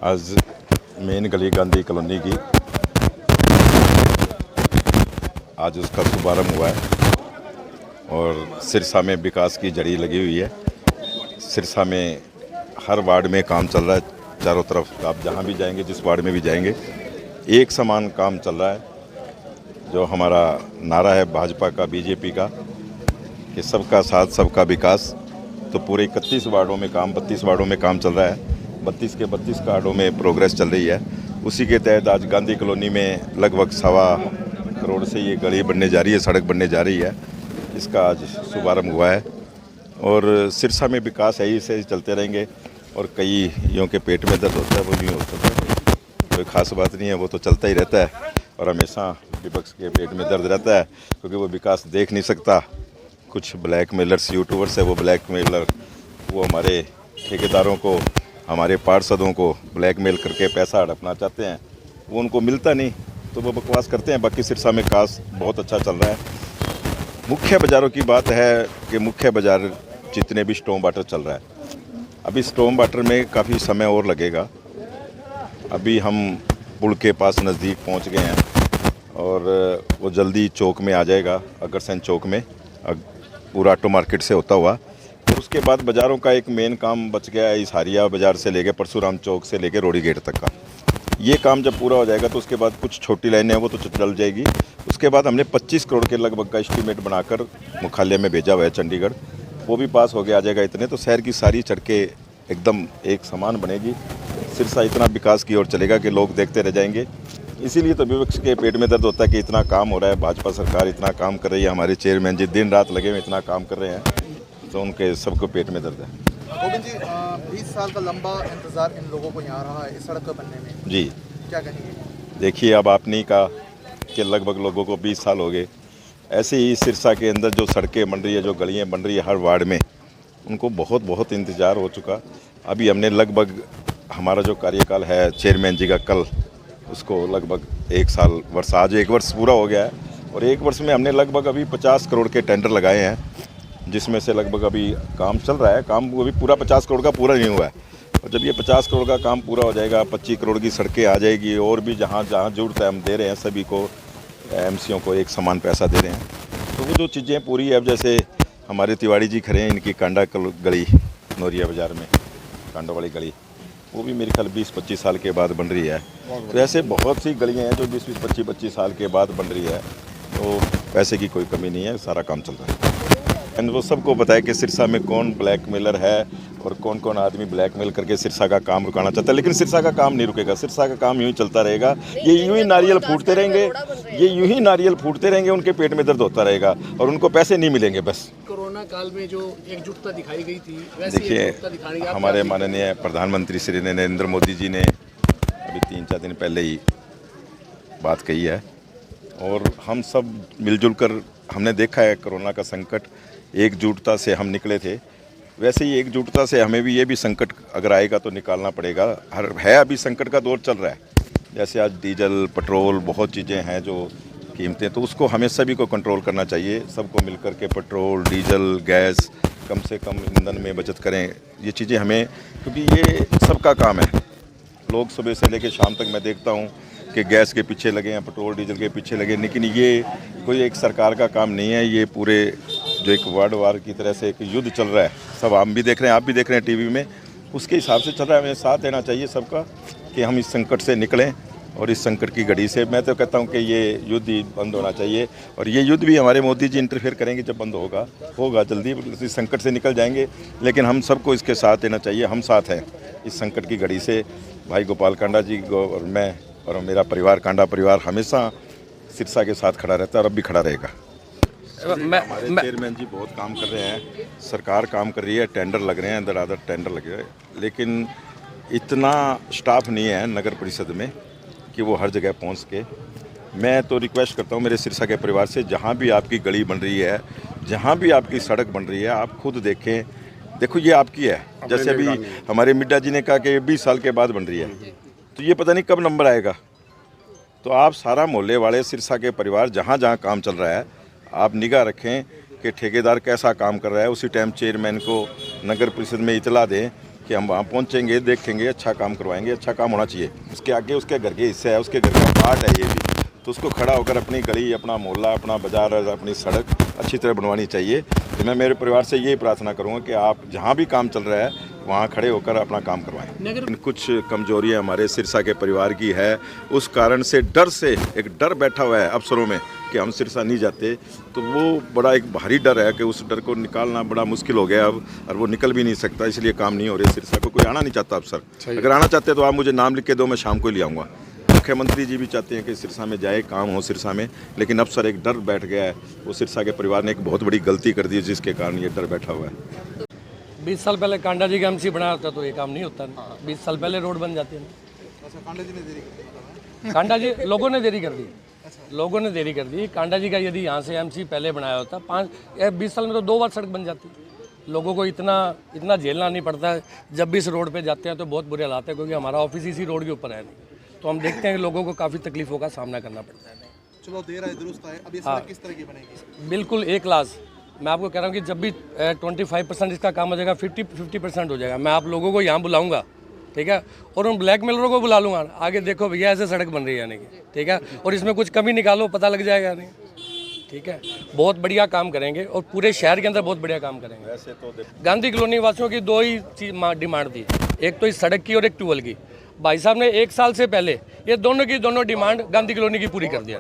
आज मेन गली गांधी कॉलोनी की आज उसका शुभारंभ हुआ है और सिरसा में विकास की जड़ी लगी हुई है। सिरसा में हर वार्ड में काम चल रहा है, चारों तरफ आप जहां भी जाएंगे, जिस वार्ड में भी जाएंगे, एक समान काम चल रहा है। जो हमारा नारा है भाजपा का, बीजेपी का, कि सबका साथ सबका विकास, तो पूरे 31 वार्डों में काम, 32 वार्डों में काम चल रहा है। 32 के 32 वार्डों में प्रोग्रेस चल रही है। उसी के तहत आज गांधी कॉलोनी में लगभग 1.25 करोड़ से ये गली बनने जा रही है, सड़क बनने जा रही है। इसका आज शुभारंभ हुआ है और सिरसा में विकास है, इसे चलते रहेंगे। और कई यों के पेट में दर्द होता है, वो यूँ होता है, कोई ख़ास बात नहीं है, वो तो चलता ही रहता है। और हमेशा विपक्ष के पेट में दर्द रहता है क्योंकि वो विकास देख नहीं सकता। कुछ ब्लैक मेलर्स, यूट्यूबर्स है, वो ब्लैक मेलर, वो हमारे ठेकेदारों को, हमारे पार्षदों को ब्लैकमेल करके पैसा हड़पना चाहते हैं। वो उनको मिलता नहीं तो वो बकवास करते हैं। बाकी सिरसा में कास बहुत अच्छा चल रहा है। मुख्य बाज़ारों की बात है कि मुख्य बाज़ार जितने भी स्टॉर्म वाटर चल रहा है, अभी स्टॉर्म वाटर में काफ़ी समय और लगेगा। अभी हम पुल के पास नज़दीक पहुंच गए हैं और वो जल्दी चौक में आ जाएगा, अग्रसेन चौक में, पूरा ऑटो मार्केट से होता हुआ। और उसके बाद बाज़ारों का एक मेन काम बच गया है, इस हारिया बाज़ार से लेके परशुराम चौक से लेके रोड़ी गेट तक का। ये काम जब पूरा हो जाएगा तो उसके बाद कुछ छोटी लाइनें हैं वो तो चल जाएगी। उसके बाद हमने 25 करोड़ के लगभग का एस्टीमेट बनाकर मुख्यालय में भेजा हुआ है चंडीगढ़, वो भी पास हो गया आ जाएगा। इतने तो शहर की सारी सड़कें एकदम एक समान बनेगी। सिरसा इतना विकास की ओर चलेगा कि लोग देखते रह जाएंगे। इसीलिए तो विपक्ष के पेट में दर्द होता है कि इतना काम हो रहा है, भाजपा सरकार इतना काम कर रही है, हमारे चेयरमैन जी दिन रात लगे हुए इतना काम कर रहे हैं, तो उनके सबको पेट में दर्द है। गोविंद जी, 20 साल का लंबा इंतजार इन लोगों को यहाँ रहा है इस सड़क को बनने में, जी क्या कहेंगे? देखिए, अब आपने कहा कि लगभग लोगों को 20 साल हो गए। ऐसे ही सिरसा के अंदर जो सड़कें बन रही है, जो गलियाँ बन रही है हर वार्ड में, उनको बहुत इंतज़ार हो चुका। अभी हमने लगभग, हमारा जो कार्यकाल है चेयरमैन जी का कल, उसको लगभग 1 साल वर्ष, आज 1 वर्ष पूरा हो गया है। और 1 वर्ष में हमने लगभग अभी 50 करोड़ के टेंडर लगाए हैं, जिसमें से लगभग अभी काम चल रहा है। काम अभी पूरा 50 करोड़ का पूरा नहीं हुआ है। और जब ये 50 करोड़ का काम पूरा हो जाएगा, 25 करोड़ की सड़कें आ जाएगी, और भी जहाँ जहाँ जरूरत है हम दे रहे हैं सभी को, एमसीओ को एक समान पैसा दे रहे हैं। तो वो जो चीज़ें पूरी है, अब जैसे हमारे तिवाड़ी जी खड़े हैं, इनकी कांडा गली नौरिया बाज़ार में, कांडा वाली गली, वो भी मेरे ख्याल 20-25 साल के बाद बन रही है। तो ऐसे बहुत सी गलियाँ हैं जो 20-25 साल के बाद बन रही है। तो पैसे की कोई कमी नहीं है, सारा काम चल रहा है। एंड वो सबको पता है कि सिरसा में कौन ब्लैकमेलर है और कौन कौन आदमी ब्लैकमेल करके सिरसा का काम रुकाना चाहता है। लेकिन सिरसा का काम नहीं रुकेगा, सिरसा का काम यूँ ही चलता रहेगा। ये यूँ ही नारियल फूटते रहेंगे, ये यूँ ही नारियल फूटते रहेंगे, उनके पेट में दर्द होता रहेगा और उनको पैसे नहीं मिलेंगे। बस कोरोना काल में जो एकजुटता दिखाई गई थी, देखिए, हमारे माननीय प्रधानमंत्री श्री नरेंद्र मोदी जी ने अभी 3-4 दिन पहले ही बात कही है और हम सब मिलजुल कर हमने देखा है कोरोना का संकट, एकजुटता से हम निकले थे। वैसे ही एकजुटता से हमें भी, ये भी संकट अगर आएगा तो निकालना पड़ेगा। अभी संकट का दौर चल रहा है। जैसे आज डीजल, पेट्रोल, बहुत चीज़ें हैं जो कीमतें, तो उसको हमें सभी को कंट्रोल करना चाहिए। सबको मिलकर के पेट्रोल, डीजल, गैस कम से कम ईंधन में बचत करें। ये चीज़ें हमें, क्योंकि ये सबका काम है। लोग सुबह से लेकर शाम तक मैं देखता हूँ कि गैस के पीछे लगे हैं, पेट्रोल डीजल के पीछे लगे, लेकिन ये कोई एक सरकार का काम नहीं है। ये पूरे जो एक वर्ल्ड वार की तरह से एक युद्ध चल रहा है, सब हम भी देख रहे हैं, आप भी देख रहे हैं टीवी में, उसके हिसाब से चल रहा है। हमें साथ देना चाहिए सबका कि हम इस संकट से निकलें। और इस संकट की घड़ी से मैं तो कहता हूं कि ये युद्ध ही बंद होना चाहिए। और ये युद्ध भी हमारे मोदी जी इंटरफेयर करेंगे, जब बंद होगा जल्दी, इस संकट से निकल जाएंगे। लेकिन हम सबको इसके साथ देना चाहिए। हम साथ हैं इस संकट की घड़ी से। भाई गोपाल कांडा जी और मैं और मेरा परिवार, कांडा परिवार, हमेशा सिरसा के साथ खड़ा रहता है और अब भी खड़ा रहेगा। हमारे चेयरमैन जी बहुत काम कर रहे हैं, सरकार काम कर रही है, टेंडर लग रहे हैं, दरादर टेंडर लगे हैं, लेकिन इतना स्टाफ नहीं है नगर परिषद में कि वो हर जगह पहुंच के। मैं तो रिक्वेस्ट करता हूं मेरे सिरसा के परिवार से, जहां भी आपकी गली बन रही है, जहां भी आपकी सड़क बन रही है, आप खुद देखें। देखो, ये आपकी है। जैसे अभी हमारे मिड्डा जी ने कहा कि 20 साल के बाद बन रही है, तो ये पता नहीं कब नंबर आएगा। तो आप सारा मोहल्ले वाले, सिरसा के परिवार, जहाँ जहाँ काम चल रहा है, आप निगाह रखें कि ठेकेदार कैसा काम कर रहा है। उसी टाइम चेयरमैन को, नगर परिषद में इतला दें कि हम वहाँ पहुँचेंगे, देखेंगे, अच्छा काम करवाएंगे, अच्छा काम होना चाहिए। उसके आगे उसके घर के हिस्से है, उसके घर का पार्ट है ये भी, तो उसको खड़ा होकर अपनी गली, अपना मोहल्ला, अपना बाजार, अपनी सड़क अच्छी तरह बनवानी चाहिए। तो मैं मेरे परिवार से यही प्रार्थना करूँगा कि आप जहाँ भी काम चल रहा है वहाँ खड़े होकर अपना काम करवाएं। नगर कुछ कमजोरियां हमारे सिरसा के परिवार की है, उस कारण से एक डर बैठा हुआ है अफसरों में कि हम सिरसा नहीं जाते, तो वो बड़ा एक भारी डर है कि उस डर को निकालना बड़ा मुश्किल हो गया अब, और वो निकल भी नहीं सकता, इसलिए काम नहीं हो रहे। सिरसा को कोई आना नहीं चाहता अफसर। अगर आना चाहते तो आप मुझे नाम लिख के दो, मैं शाम को ही ले आऊँगा। मुख्यमंत्री जी भी चाहते हैं कि सिरसा में जाए, काम हो सिरसा में, लेकिन अफसर एक डर बैठ गया है। वो सिरसा के परिवार ने एक बहुत बड़ी गलती कर दी जिसके कारण ये डर बैठा हुआ है। 20 साल पहले कांडा जी का एमसी बनाया होता तो ये काम नहीं होता ना। 20 साल पहले रोड बन जाती है ना। अच्छा, कांडा जी ने देरी कर दी। कांडा जी लोगों ने देरी कर दी, लोगों ने देरी कर दी। कांडा जी का यदि यहाँ से एमसी पहले बनाया होता 20 साल में तो 2 बार सड़क बन जाती। लोगों को इतना झेलना नहीं पड़ता। जब भी इस रोड पे जाते हैं तो बहुत बुरे हालात है, क्योंकि हमारा ऑफिस इसी रोड के ऊपर है नहीं, तो हम देखते हैं कि लोगों को काफ़ी तकलीफों का सामना करना पड़ता है। चलो देर आए दुरुस्त आए, अब ये सड़क किस तरह की बनेगी? बिल्कुल एक क्लास। मैं आपको कह रहा हूँ कि जब भी 25% इसका काम हो जाएगा, 50% हो जाएगा। मैं आप लोगों को यहाँ बुलाऊंगा, ठीक है, और उन ब्लैक मेलरों को बुला लूँगा, आगे देखो भैया ऐसे सड़क बन रही है यानी कि, ठीक है, और इसमें कुछ कमी निकालो, पता लग जाएगा नहीं, ठीक है। बहुत बढ़िया काम करेंगे और पूरे शहर के अंदर बहुत बढ़िया काम करेंगे। वैसे तो गांधी कॉलोनी वासियों की 2 ही डिमांड थी, एक तो इस सड़क की और एक ट्यूबवेल की। भाई साहब ने 1 साल से पहले ये दोनों की दोनों डिमांड गांधी कॉलोनी की पूरी कर दिया।